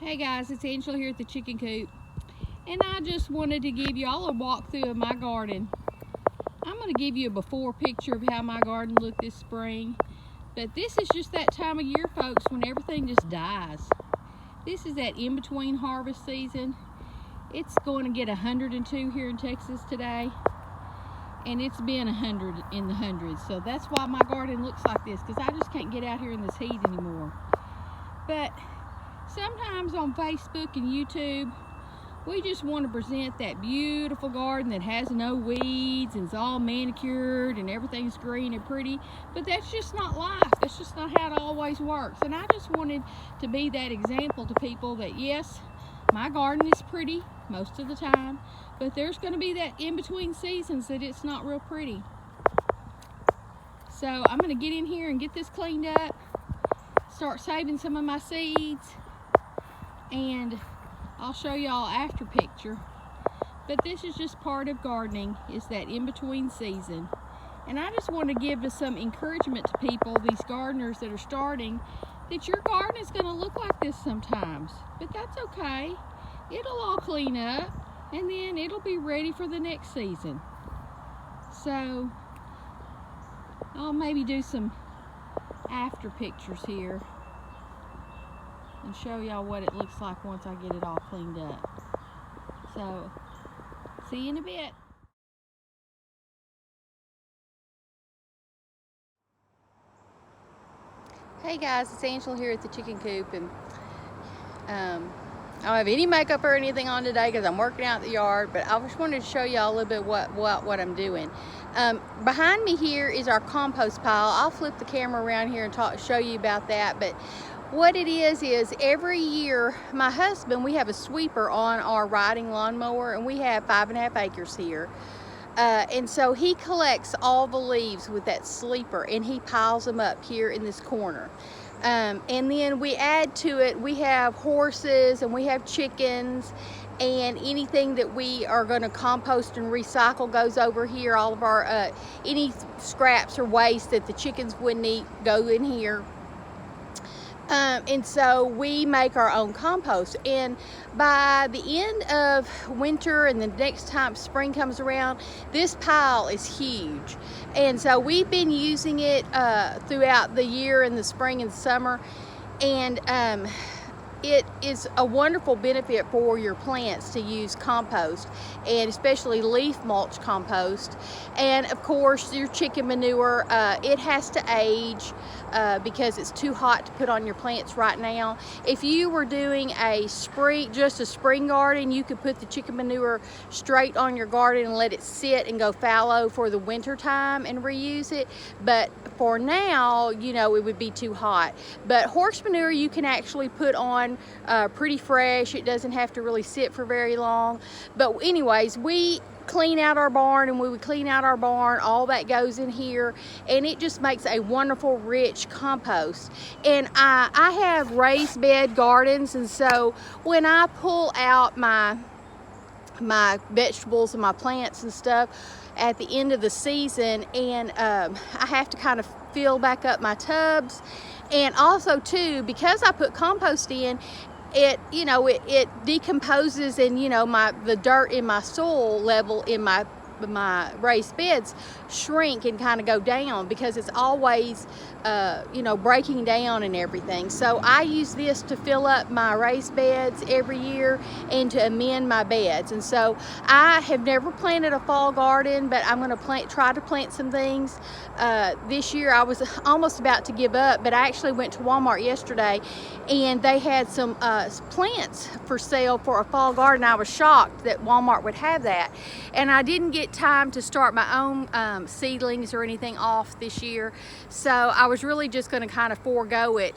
Hey guys, it's Angela here at the Chicken Coop, and I just wanted to give you all a walkthrough of my garden. I'm going to give you a before picture of how my garden looked this spring, but this is just that time of year, folks, when everything just dies. This is that in-between harvest season. It's going to get 102 here in Texas today, and it's been 100 in the hundreds, so that's why my garden looks like this, because I just can't get out here in this heat anymore. But sometimes on Facebook and YouTube, we just want to present that beautiful garden that has no weeds and it's all manicured and everything's green and pretty, but that's just not life. That's just not how it always works. And I just wanted to be that example to people that yes, my garden is pretty most of the time, but there's going to be that in-between seasons that it's not real pretty. So I'm going to get in here and get this cleaned up, start saving some of my seeds, and I'll show y'all after picture. But this is just part of gardening, is that in-between season. And I just want to give some encouragement to people, these gardeners that are starting, that your garden is going to look like this sometimes. But that's okay. It'll all clean up, and then it'll be ready for the next season. So I'll maybe do some after pictures here and show y'all what it looks like once I get it all cleaned up. So, see you in a bit. Hey guys, it's Angela here at the Chicken Coop, and I don't have any makeup or anything on today because I'm working out in the yard, but I just wanted to show y'all a little bit what I'm doing. Behind me here is our compost pile. I'll flip the camera around here and show you about that, but what it is every year, my husband, we have a sweeper on our riding lawnmower, and we have 5.5 acres here. And so he collects all the leaves with that sweeper, and he piles them up here in this corner. And then we add to it, we have horses and we have chickens, and anything that we are going to compost and recycle goes over here. All of our, any scraps or waste that the chickens wouldn't eat go in here. And so we make our own compost, and by the end of winter and the next time spring comes around, this pile is huge. And so we've been using it throughout the year in the spring and summer, and it is a wonderful benefit for your plants to use compost, and especially leaf mulch compost. And of course your chicken manure, it has to age because it's too hot to put on your plants right now. If you were doing just a spring garden, you could put the chicken manure straight on your garden and let it sit and go fallow for the winter time and reuse it. But for now, you know, it would be too hot. But horse manure you can actually put on pretty fresh. It doesn't have to really sit for very long. But anyways, we clean out our barn, and when we clean out our barn, all that goes in here, and it just makes a wonderful rich compost. And I have raised bed gardens, and so when I pull out my vegetables and my plants and stuff at the end of the season, and I have to kind of fill back up my tubs. And also too, because I put compost in, it decomposes, and the dirt in my soil level in my raised beds shrink and kind of go down, because it's always breaking down and everything. So I use this to fill up my raised beds every year and to amend my beds. And so I have never planted a fall garden, but I'm going to try to plant some things this year. I was almost about to give up, but I actually went to Walmart yesterday, and they had some plants for sale for a fall garden. I was shocked that Walmart would have that, and I didn't get time to start my own seedlings or anything off this year, so I was really just going to kind of forego it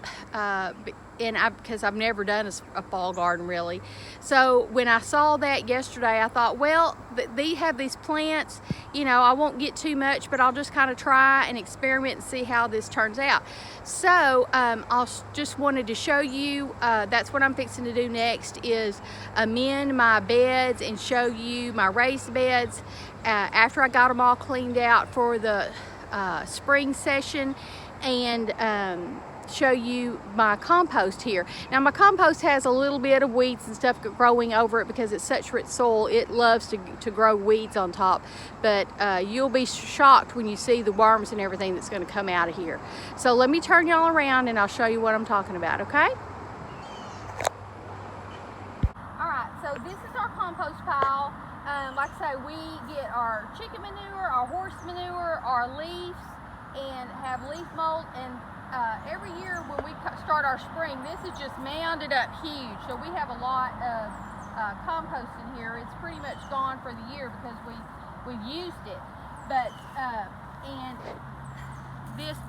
because I've never done a fall garden really. So when I saw that yesterday, I thought, well, they have these plants, I won't get too much, but I'll just kind of try and experiment and see how this turns out. So I just wanted to show you, that's what I'm fixing to do next, is amend my beds and show you my raised beds after I got them all cleaned out for the spring session, and show you my compost here. Now my compost has a little bit of weeds and stuff growing over it because it's such rich soil. It loves to grow weeds on top, but you'll be shocked when you see the worms and everything that's going to come out of here. So let me turn y'all around and I'll show you what I'm talking about, okay? Alright, so this is our compost pile. Like I say, we get our chicken manure, our horse manure, our leaves, and have leaf mold. And every year when we start our spring, this is just mounded up huge. So we have a lot of compost in here. It's pretty much gone for the year because we've used it. But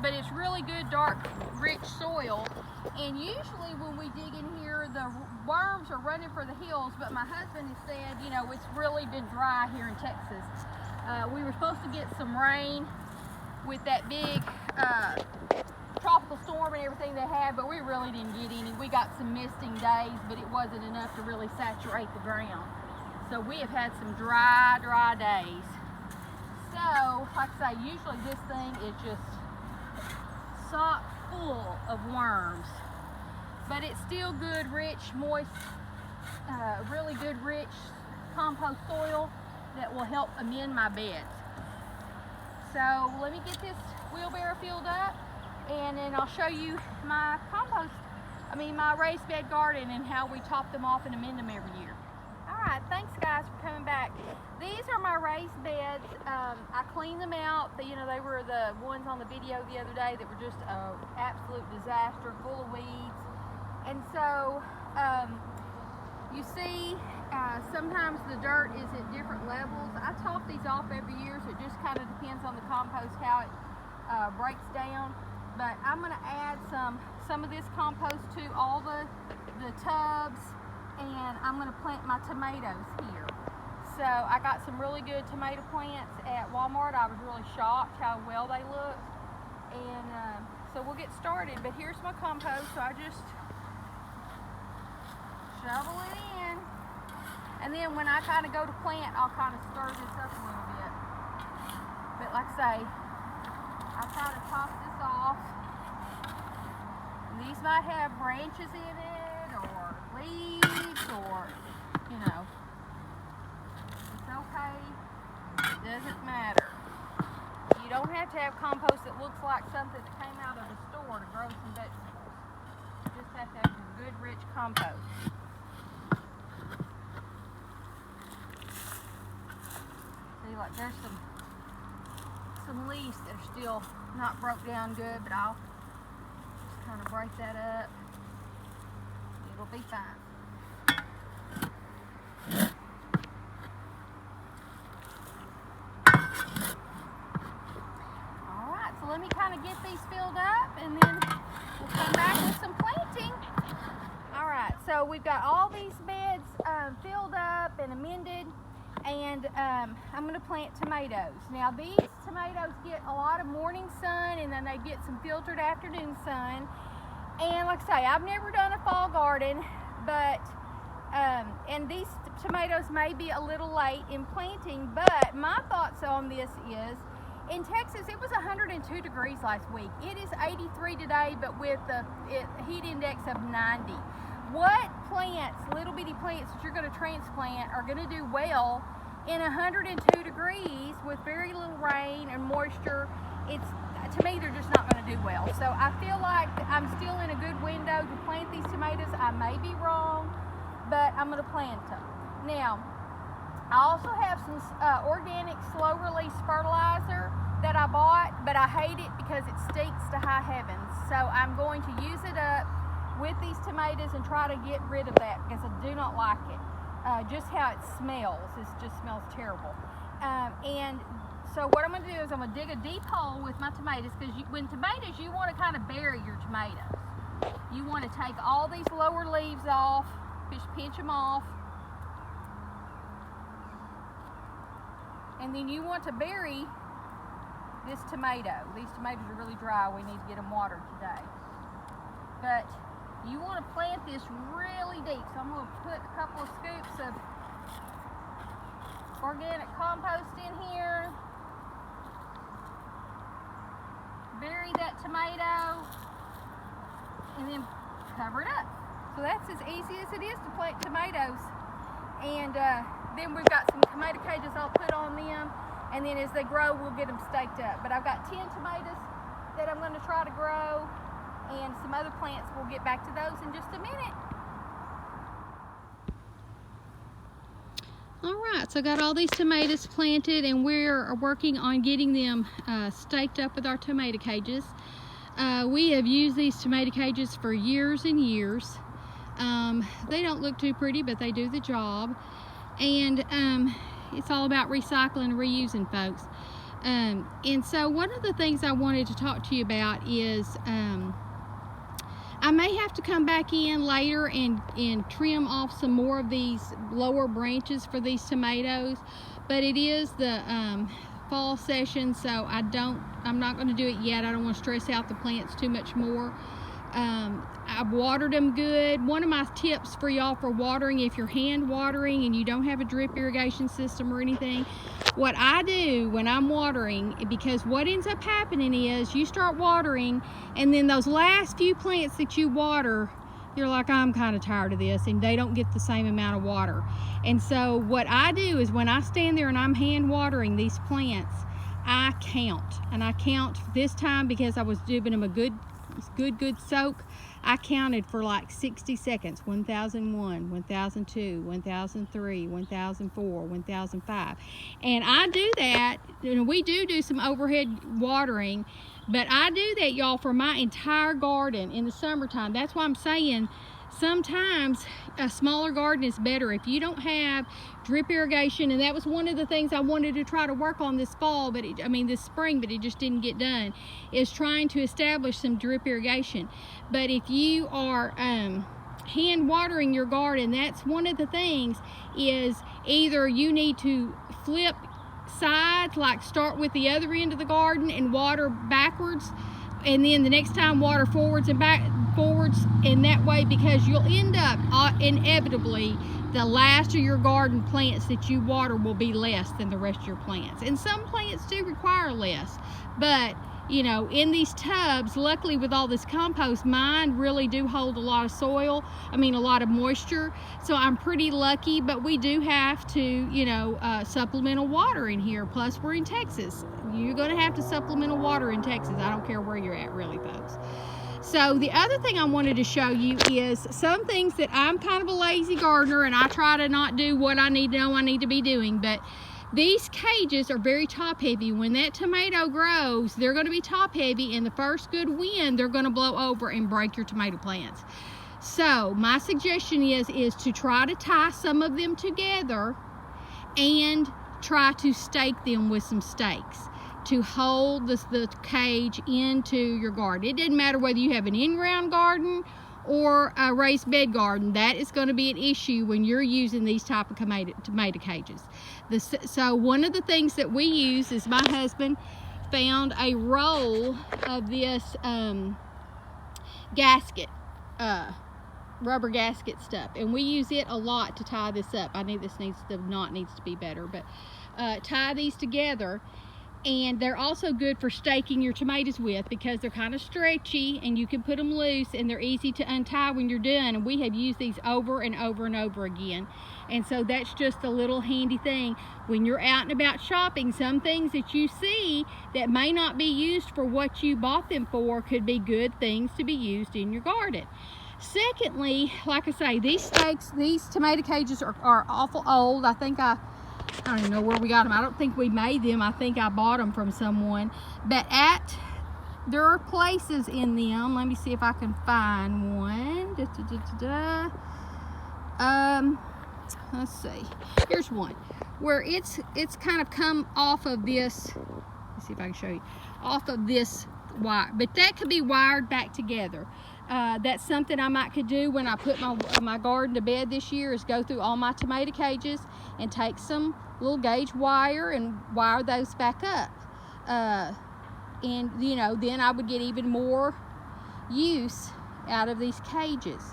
but it's really good, dark, rich soil. And usually when we dig in here, the worms are running for the hills, but my husband has said, you know, it's really been dry here in Texas. We were supposed to get some rain with that big tropical storm and everything they had, but we really didn't get any. We got some misting days, but it wasn't enough to really saturate the ground. So we have had some dry days. So, like I say, usually this thing is just chock full of worms, but it's still good, rich, moist, really good, rich compost soil that will help amend my beds. So let me get this wheelbarrow filled up, and then I'll show you my my raised bed garden and how we top them off and amend them every year. Alright, thanks guys for coming back. These are my raised beds. I cleaned them out. They were the ones on the video the other day that were just an absolute disaster, full of weeds. And so you see sometimes the dirt is at different levels. I top these off every year, so it just kind of depends on the compost how it breaks down. But I'm going to add some of this compost to all the tubs, and I'm going to plant my tomatoes here. So I got some really good tomato plants at Walmart. I was really shocked how well they looked. And so we'll get started. But here's my compost. So I just shovel it in. And then when I kind of go to plant, I'll kind of stir this up a little bit. But like I say, I try to top this off. And these might have branches in it, or leaves, or, you know. It's okay. It doesn't matter. You don't have to have compost that looks like something that came out of the store to grow some vegetables. You just have to have some good, rich compost. See, like there's some leaves that are still not broke down good, but I'll just kind of break that up. It'll be fine. Alright, so let me kind of get these filled up, and then we'll come back with some planting. Alright, so we've got all these beds filled up and amended, and I'm going to plant tomatoes. Now these tomatoes get a lot of morning sun, and then they get some filtered afternoon sun. And like I say, I've never done a fall garden, but and these tomatoes may be a little late in planting, but my thoughts on this is, in Texas it was 102 degrees last week. It is 83 today, but with the heat index of 90. What plants, little bitty plants that you're going to transplant, are going to do well in 102 degrees with very little rain and moisture? To me, they're just not going to do well. So I feel like I'm still in a good window to plant these tomatoes. I may be wrong, but I'm going to plant them. Now, I also have some organic slow-release fertilizer that I bought, but I hate it because it stinks to high heavens. So I'm going to use it up with these tomatoes and try to get rid of that because I do not like it. Just how it smells, it just smells terrible. And so what I'm going to do is I'm going to dig a deep hole with my tomatoes, because when tomatoes, you want to kind of bury your tomatoes. You want to take all these lower leaves off, just pinch them off, and then you want to bury this tomato. These tomatoes are really dry. We need to get them watered today. But you want to plant this really deep. So I'm going to put a couple of scoops of organic compost in here. Bury that tomato. and then cover it up. So that's as easy as it is to plant tomatoes. And then we've got some tomato cages I'll put on them, and then as they grow we'll get them staked up. But I've got 10 tomatoes that I'm going to try to grow, and some other plants. We'll get back to those in just a minute. Alright, so I got all these tomatoes planted, and we're working on getting them staked up with our tomato cages. We have used these tomato cages for years and years. They don't look too pretty, but they do the job. And it's all about recycling and reusing, folks. And so one of the things I wanted to talk to you about is I may have to come back in later and trim off some more of these lower branches for these tomatoes, but it is the fall session, so I'm not going to do it yet. I don't want to stress out the plants too much more. I've watered them good. One of my tips for y'all for watering, if you're hand watering and you don't have a drip irrigation system or anything, what I do when I'm watering, because what ends up happening is you start watering, and then those last few plants that you water, you're like, I'm kind of tired of this, and they don't get the same amount of water. And so what I do is when I stand there and I'm hand watering these plants, I count. And I count this time, because I was giving them a good soak. I counted for like 60 seconds. 1001, 1002, 1003, 1004, 1005. And I do that. We do some overhead watering, but I do that, y'all, for my entire garden in the summertime. That's why I'm saying sometimes a smaller garden is better if you don't have drip irrigation. And that was one of the things I wanted to try to work on this fall, but this spring, but it just didn't get done, is trying to establish some drip irrigation. But if you are hand watering your garden, that's one of the things, is either you need to flip sides, like start with the other end of the garden and water backwards, and then the next time water forwards and backwards, and that way, because you'll end up inevitably the last of your garden plants that you water will be less than the rest of your plants. And some plants do require less, but you know, in these tubs, luckily with all this compost, mine really do hold a lot of soil, a lot of moisture, so I'm pretty lucky. But we do have to, you know, supplemental water in here. Plus we're in Texas. You're going to have to supplemental water in Texas. I don't care where you're at, really, folks. So the other thing I wanted to show you is some things that I'm kind of a lazy gardener, and I try to not do what I need to be doing, but these cages are very top heavy. When that tomato grows, they're going to be top heavy, and the first good wind, they're going to blow over and break your tomato plants. So my suggestion is to try to tie some of them together and try to stake them with some stakes to hold the cage into your garden. It doesn't matter whether you have an in-ground garden or a raised bed garden. That is going to be an issue when you're using these type of tomato cages. So one of the things that we use is, my husband found a roll of this gasket, rubber gasket stuff, and we use it a lot to tie this up. I think this needs to be better, but tie these together. And they're also good for staking your tomatoes with, because they're kind of stretchy and you can put them loose, and they're easy to untie when you're done. And we have used these over and over and over again. And so that's just a little handy thing when you're out and about shopping. Some things that you see that may not be used for what you bought them for could be good things to be used in your garden. Secondly, like I say, these tomato cages are awful old. I don't even know where we got them. I don't think we made them. I think I bought them from someone. But there are places in them. Let me see if I can find one. Let's see. Here's one where it's kind of come off of this. Let's see if I can show you. Off of this wire, but that could be wired back together. That's something I could do when I put my garden to bed this year, is go through all my tomato cages and take some little gauge wire and wire those back up. And you know, then I would get even more use out of these cages.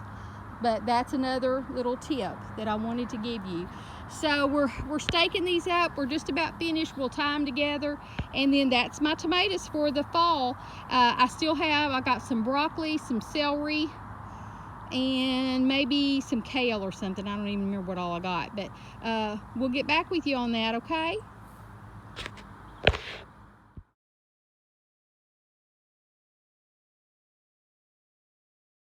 but that's another little tip that I wanted to give you. So we're staking these up. We're just about finished. We'll tie them together, and then that's my tomatoes for the fall. I got some broccoli, some celery, and maybe some kale or something. I don't even remember what all I got, but we'll get back with you on that, okay?